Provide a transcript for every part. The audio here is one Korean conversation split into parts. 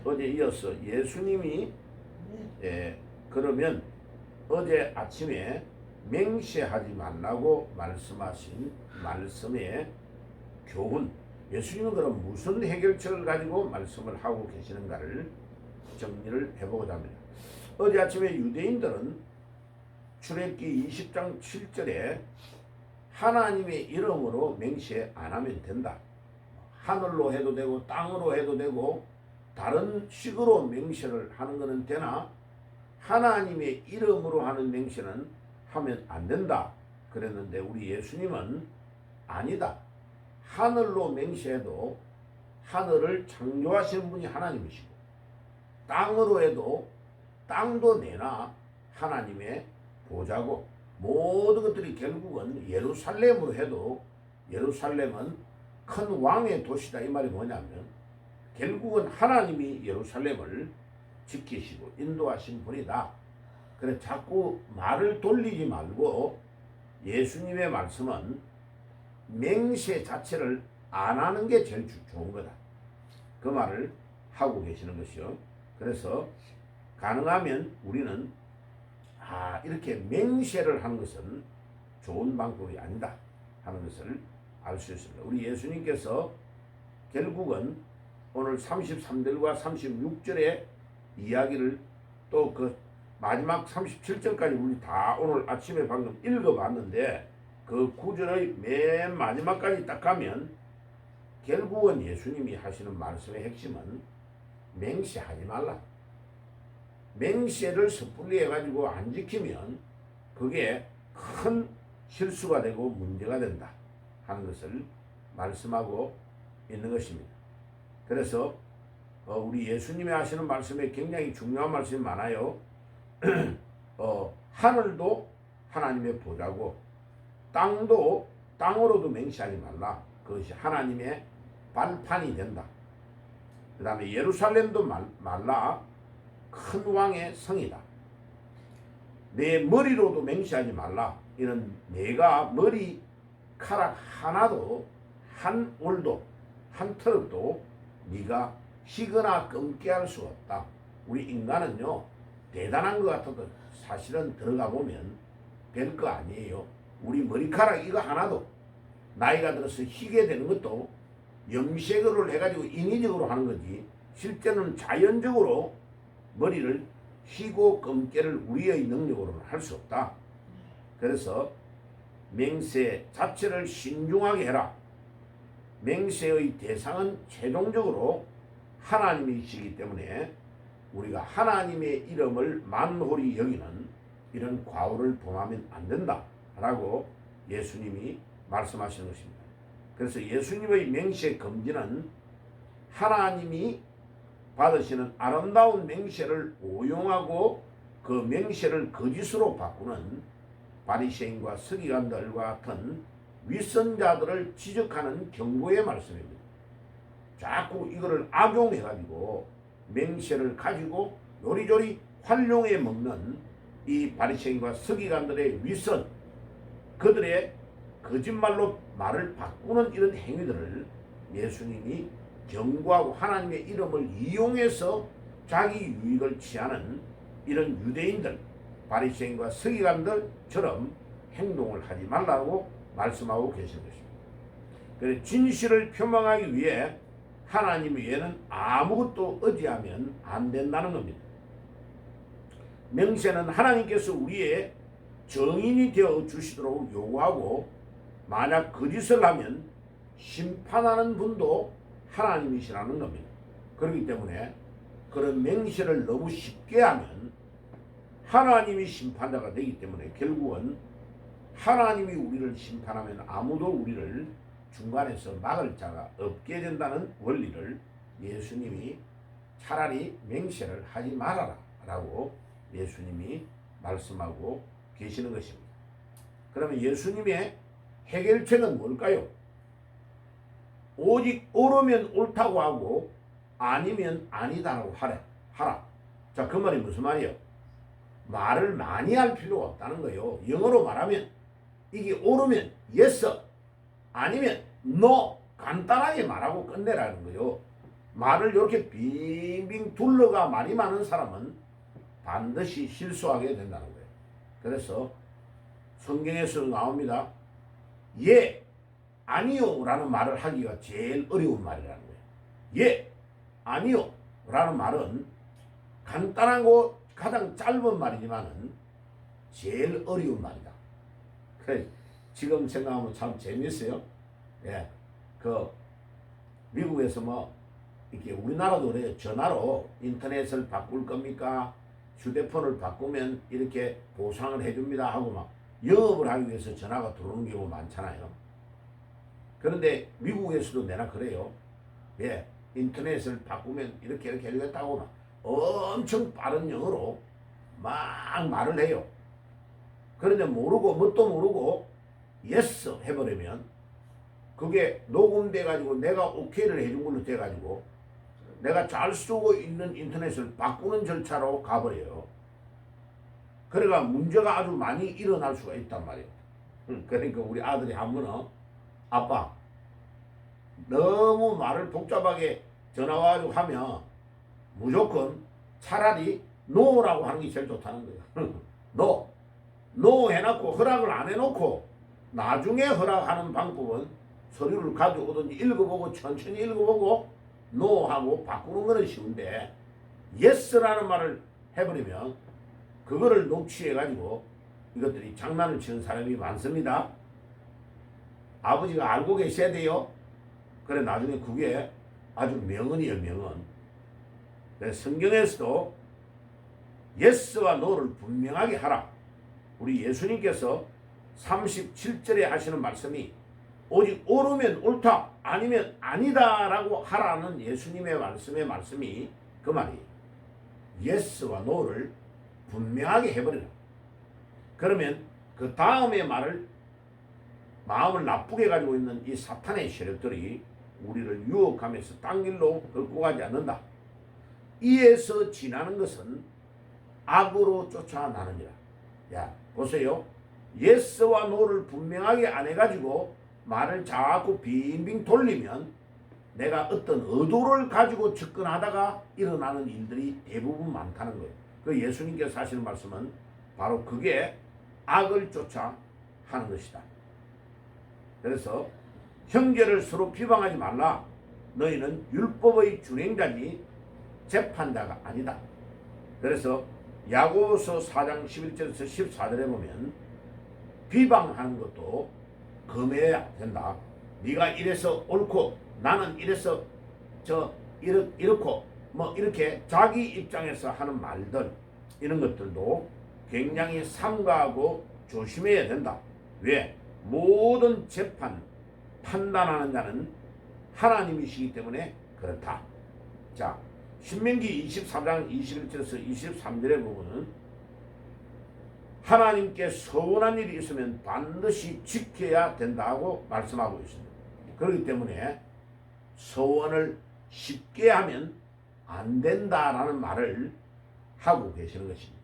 어제 이어서 예수님이 그러면 어제 아침에 맹세하지 말라고 말씀하신 말씀의 교훈, 예수님은 그럼 무슨 해결책을 가지고 말씀을 하고 계시는가를 정리를 해보고자 합니다. 어제 아침에 유대인들은 출애굽기 20장 7절에 하나님의 이름으로 맹세 안 하면 된다. 하늘로 해도 되고 땅으로 해도 되고 다른 식으로 맹세를 하는 것은 되나 하나님의 이름으로 하는 맹세는 하면 안 된다 그랬는데, 우리 예수님은 아니다. 하늘로 맹세해도 하늘을 창조하시는 분이 하나님이시고, 땅으로 해도 땅도 내나 하나님의 보좌고, 모든 것들이 결국은 예루살렘으로 해도 예루살렘은 큰 왕의 도시다. 이 말이 뭐냐면 결국은 하나님이 예루살렘을 지키시고 인도하신 분이다. 그래 자꾸 말을 돌리지 말고 예수님의 말씀은 맹세 자체를 안 하는 게 제일 좋은 거다. 그 말을 하고 계시는 것이요. 그래서 가능하면 우리는 이렇게 맹세를 하는 것은 좋은 방법이 아니다 하는 것을 알 수 있습니다. 우리 예수님께서 결국은 오늘 33절과 36절의 이야기를 또 그 마지막 37절까지 우리 다 오늘 아침에 방금 읽어봤는데, 그 구절의 맨 마지막까지 딱 가면 결국은 예수님이 하시는 말씀의 핵심은 맹세하지 말라. 맹세를 섣불리 해가지고 안 지키면 그게 큰 실수가 되고 문제가 된다 하는 것을 말씀하고 있는 것입니다. 그래서 우리 예수님이 하시는 말씀에 굉장히 중요한 말씀이 많아요. 하늘도 하나님의 보좌고 땅도 땅으로도 맹세하지 말라. 그것이 하나님의 발판이 된다. 그 다음에 예루살렘도 말라. 큰 왕의 성이다. 내 머리로도 맹세하지 말라. 이는 내가 머리카락 하나도 한 올도 한 털도 네가 희거나 끊게 할 수 없다. 우리 인간은요 대단한 것 같아도 사실은 들어가 보면 별거 아니에요. 우리 머리카락 이거 하나도 나이가 들어서 희게 되는 것도 염색을 해가지고 인위적으로 하는 거지, 실제는 자연적으로 머리를 휘고 검게를 우리의 능력으로는 할 수 없다. 그래서 맹세 자체를 신중하게 해라. 맹세의 대상은 최종적으로 하나님이시기 때문에 우리가 하나님의 이름을 만홀히 여기는 이런 과오를 범하면 안 된다 라고 예수님이 말씀하시는 것입니다. 그래서 예수님의 맹세 금지는 하나님이 받으시는 아름다운 맹세를 오용하고 그 맹세를 거짓으로 바꾸는 바리새인과 서기관들과 같은 윗선자들을 지적하는 경고의 말씀입니다. 자꾸 이거를 악용해가지고 맹세를 가지고 요리조리 활용해 먹는 이 바리새인과 서기관들의 윗선, 그들의 거짓말로 말을 바꾸는 이런 행위들을 예수님이 경고하고 하나님의 이름을 이용해서 자기 유익을 취하는 이런 유대인들, 바리새인과 서기관들처럼 행동을 하지 말라고 말씀하고 계신 것입니다. 그래서 진실을 표명하기 위해 하나님 외에는 아무것도 의지하면 안 된다는 겁니다. 맹세는 하나님께서 우리의 정인이 되어 주시도록 요구하고, 만약 거짓을 하면 심판하는 분도 하나님이시라는 겁니다. 그렇기 때문에 그런 맹세를 너무 쉽게 하면 하나님이 심판자가 되기 때문에 결국은 하나님이 우리를 심판하면 아무도 우리를 중간에서 막을 자가 없게 된다는 원리를 예수님이 차라리 맹세를 하지 말아라 라고 예수님이 말씀하고 계시는 것입니다. 그러면 예수님의 해결책은 뭘까요? 오직 옳으면 옳다고 하고 아니면 아니다라고 하라. 자, 그 말이 무슨 말이에요? 말을 많이 할 필요가 없다는 거예요. 영어로 말하면 이게 옳으면 yes, 아니면 no, 간단하게 말하고 끝내라는 거예요. 말을 이렇게 빙빙 둘러가 말이 많은 사람은 반드시 실수하게 된다는 거예요. 그래서 성경에서 나옵니다. 예, 아니요 라는 말을 하기가 제일 어려운 말이라는 거예요. 예, 아니요 라는 말은 간단하고 가장 짧은 말이지만은 제일 어려운 말이다. 그래, 지금 생각하면 참 재미있어요. 예, 미국에서 이렇게 우리나라도 그래요. 전화로 인터넷을 바꿀 겁니까? 휴대폰을 바꾸면 이렇게 보상을 해줍니다 하고 영업을 하기 위해서 전화가 들어오는 경우가 많잖아요. 그런데 미국에서도 내나 그래요. 예, 인터넷을 바꾸면 이렇게 해주겠다고 엄청 빠른 영어로 막 말을 해요. 그런데 모르고 뭣도 모르고 예스 해버리면 그게 녹음돼 가지고 내가 오케이를 해준 걸로 돼 가지고 내가 잘 쓰고 있는 인터넷을 바꾸는 절차로 가버려요. 그러니까 문제가 아주 많이 일어날 수가 있단 말이에요. 그러니까 우리 아들이 한 번은 아빠 너무 말을 복잡하게 전화 와가지고 하면 무조건 차라리 노라고 하는 게 제일 좋다는 거예요. 노 해놓고 허락을 안 해놓고 나중에 허락하는 방법은 서류를 가져오든지 읽어보고 천천히 읽어보고 노하고 바꾸는 거는 쉬운데 예스라는 말을 해버리면 그거를 녹취해가지고 이것들이 장난을 치는 사람이 많습니다. 아버지가 알고 계셔야 돼요. 그래 나중에 그게 아주 명언이에요, 명언. 그래서 성경에서도 예스와 노를 분명하게 하라. 우리 예수님께서 37절에 하시는 말씀이 오직 옳으면 옳다 아니면 아니다라고 하라는 예수님의 말씀이 그 말이에요. 예스와 노를 분명하게 해버리라. 그러면 그 다음의 말을 마음을 나쁘게 가지고 있는 이 사탄의 세력들이 우리를 유혹하면서 딴 길로 끌고 가지 않는다. 이에서 지나는 것은 악으로 쫓아나느니라. 야, 보세요. 예스와 노를 분명하게 안 해가지고 말을 자꾸 빙빙 돌리면 내가 어떤 의도를 가지고 접근하다가 일어나는 일들이 대부분 많다는 거예요. 그 예수님께서 하시는 말씀은 바로 그게 악을 쫓아 하는 것이다. 그래서 형제를 서로 비방하지 말라. 너희는 율법의 준행자니 재판자가 아니다. 그래서 야고보서 4장 11절에서 14절에 보면 비방하는 것도 금해야 된다. 네가 이래서 옳고 나는 이래서 이렇고 이렇게 자기 입장에서 하는 말들 이런 것들도 굉장히 삼가하고 조심해야 된다. 왜? 모든 재판 판단하는 자는 하나님이시기 때문에 그렇다. 자, 신명기 23장 21절에서 23절에 보면은 하나님께 서운한 일이 있으면 반드시 지켜야 된다고 말씀하고 있습니다. 그렇기 때문에 서원을 쉽게 하면 안 된다라는 말을 하고 계시는 것입니다.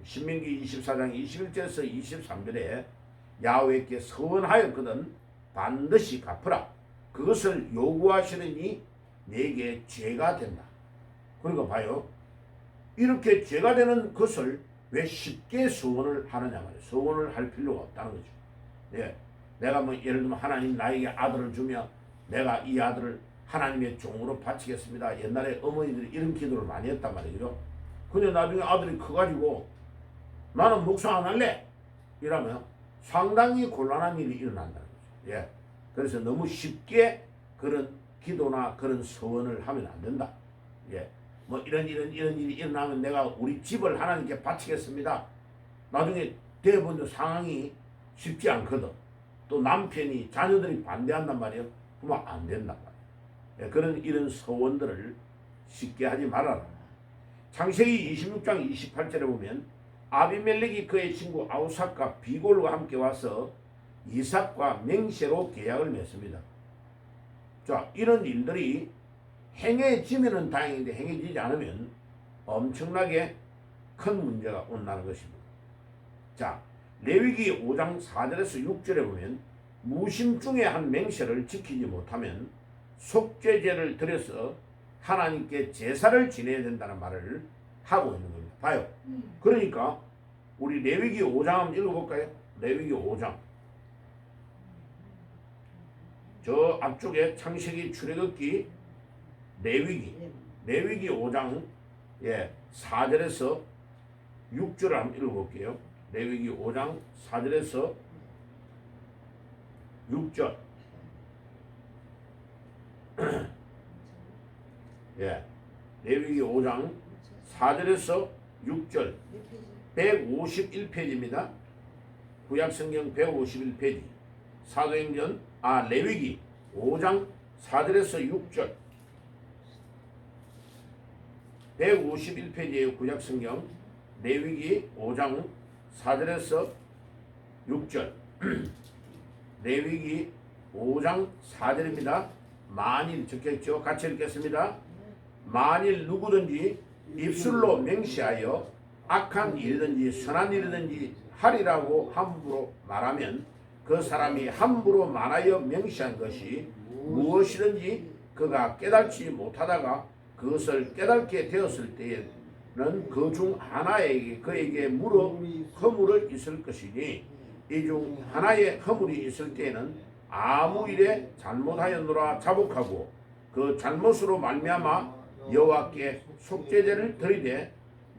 신명기 24장 21절에서 23절에 야훼께 서원하였거든 반드시 갚으라. 그것을 요구하시느니 내게 죄가 된다. 그러니까 봐요. 이렇게 죄가 되는 것을 왜 쉽게 서원을 하느냐 말이에요. 서원을 할 필요가 없다는 거죠. 예. 내가 예를 들면 하나님 나에게 아들을 주며 내가 이 아들을 하나님의 종으로 바치겠습니다. 옛날에 어머니들이 이런 기도를 많이 했단 말이죠. 근데 나중에 아들이 커가지고 나는 묵상 안 할래 이러면 상당히 곤란한 일이 일어난다는 거죠. 예. 그래서 너무 쉽게 그런 기도나 그런 서원을 하면 안 된다. 예. 이런 일이 일어나면 내가 우리 집을 하나님께 바치겠습니다. 나중에 대부분 상황이 쉽지 않거든. 또 남편이 자녀들이 반대한단 말이에요. 그러면 안 된단 말이에요. 예, 이런 서원들을 쉽게 하지 말아라. 창세기 26장 28절에 보면 아비멜렉이 그의 친구 아우삭과 비골과 함께 와서 이삭과 맹세로 계약을 맺습니다. 자, 이런 일들이 행해지면은 다행인데 행해지지 않으면 엄청나게 큰 문제가 온다는 것입니다. 자, 레위기 5장 4절에서 6절에 보면 무심 중에 한 맹세를 지키지 못하면 속죄제를 드려서 하나님께 제사를 지내야 된다는 말을 하고 있는 겁니다. 봐요. 그러니까 우리 레위기 5장 한번 읽어볼까요? 레위기 5장. 저 앞쪽에 창세기, 출애굽기, 레위기 5장 4절에서 6절을 한번 읽어볼게요. 레위기 5장 4절에서 6절. 레위기 5장 4절에서 6절 151페이지입니다. 구약성경 151페이지. 사도행전 레위기 5장 4절에서 6절 151페이지의 구약성경 레위기 5장 4절에서 6절 레위기 5장 4절입니다. 만일 적혀있죠. 같이 읽겠습니다. 만일 누구든지 입술로 맹세하여 악한 일이든지 선한 일이든지 하리라고 함부로 말하면 그 사람이 함부로 말하여 맹세한 것이 무엇이든지 그가 깨달지 못하다가 그것을 깨닫게 되었을 때에는 그 중 하나에게 그에게 허물을 있을 것이니 이 중 하나의 허물이 있을 때에는 아무 일에 잘못하였노라 자복하고 그 잘못으로 말미암아 여호와께 속죄제를 드리되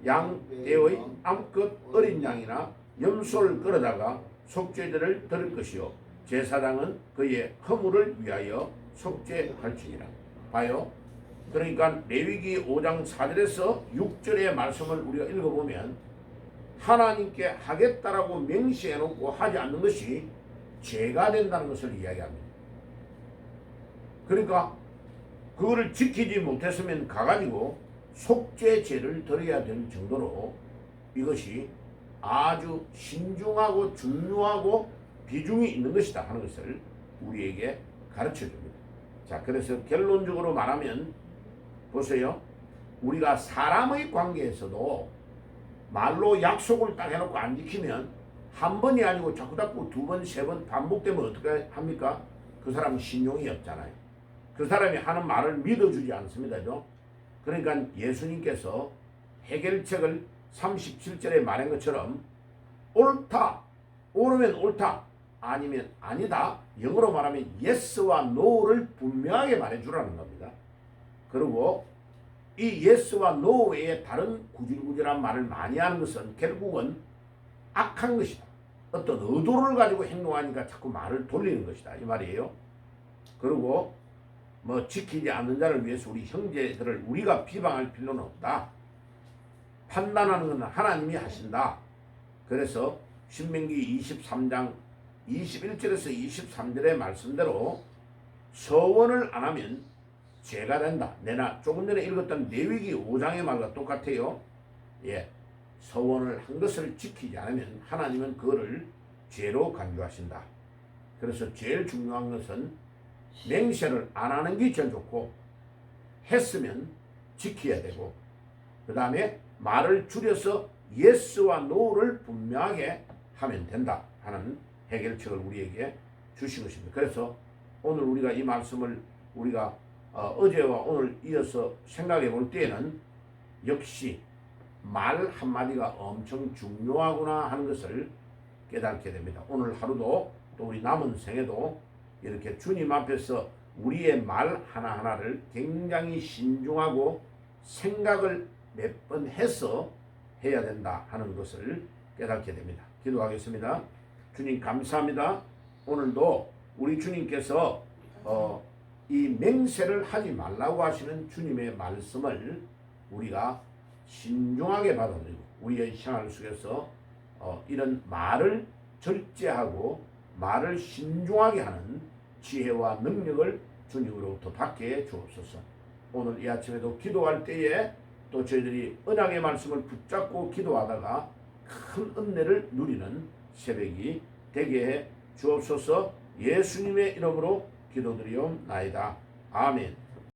양떼의 암컷 어린 양이나 염소를 끌어다가 속죄제를 드릴 것이요 제사장은 그의 허물을 위하여 속죄할지니라. 봐요. 그러니까 레위기 5장 4절에서 6절의 말씀을 우리가 읽어보면 하나님께 하겠다라고 맹세해놓고 하지 않는 것이 죄가 된다는 것을 이야기합니다. 그러니까 그거를 지키지 못했으면 가가지고 속죄제를 드려야 될 정도로 이것이 아주 신중하고 중요하고 비중이 있는 것이다 하는 것을 우리에게 가르쳐 줍니다. 자, 그래서 결론적으로 말하면 보세요. 우리가 사람의 관계에서도 말로 약속을 딱 해놓고 안 지키면 한 번이 아니고 자꾸 두 번, 세 번 반복되면 어떻게 합니까? 그 사람은 신용이 없잖아요. 그 사람이 하는 말을 믿어주지 않습니다. 그러니까 예수님께서 해결책을 37절에 말한 것처럼 옳다, 옳으면 옳다, 아니면 아니다. 영어로 말하면 yes와 no를 분명하게 말해주라는 겁니다. 그리고 이 yes와 no 외에 다른 구질구질한 말을 많이 하는 것은 결국은 악한 것이다. 어떤 의도를 가지고 행동하니까 자꾸 말을 돌리는 것이다. 이 말이에요. 그리고 지키지 않는 자를 위해서 우리 형제들을 우리가 비방할 필요는 없다. 판단하는 것은 하나님이 하신다. 그래서 신명기 23장 21절에서 23절의 말씀대로 서원을 안 하면 죄가 된다. 내가 조금 전에 읽었던 레위기 5장의 말과 똑같아요. 서원을 한 것을 지키지 않으면 하나님은 그거를 죄로 간주하신다. 그래서 제일 중요한 것은 맹세를 안 하는 게 제일 좋고 했으면 지켜야 되고 그 다음에 말을 줄여서 yes와 no를 분명하게 하면 된다 하는 해결책을 우리에게 주신 것입니다. 그래서 오늘 우리가 이 말씀을 우리가 어제와 오늘 이어서 생각해 볼 때에는 역시 말 한마디가 엄청 중요하구나 하는 것을 깨닫게 됩니다. 오늘 하루도 또 우리 남은 생에도 이렇게 주님 앞에서 우리의 말 하나하나를 굉장히 신중하고 생각을 몇 번 해서 해야 된다 하는 것을 깨닫게 됩니다. 기도하겠습니다. 주님 감사합니다. 오늘도 우리 주님께서 이 맹세를 하지 말라고 하시는 주님의 말씀을 우리가 신중하게 받아들이고 우리의 생활 속에서 이런 말을 절제하고 말을 신중하게 하는 지혜와 능력을 주님으로부터 받게 주옵소서. 오늘 이 아침에도 기도할 때에 또 저희들이 언약의 말씀을 붙잡고 기도하다가 큰 은혜를 누리는 새벽이 되게 해 주옵소서. 예수님의 이름으로 기도드리옵나이다. 아멘.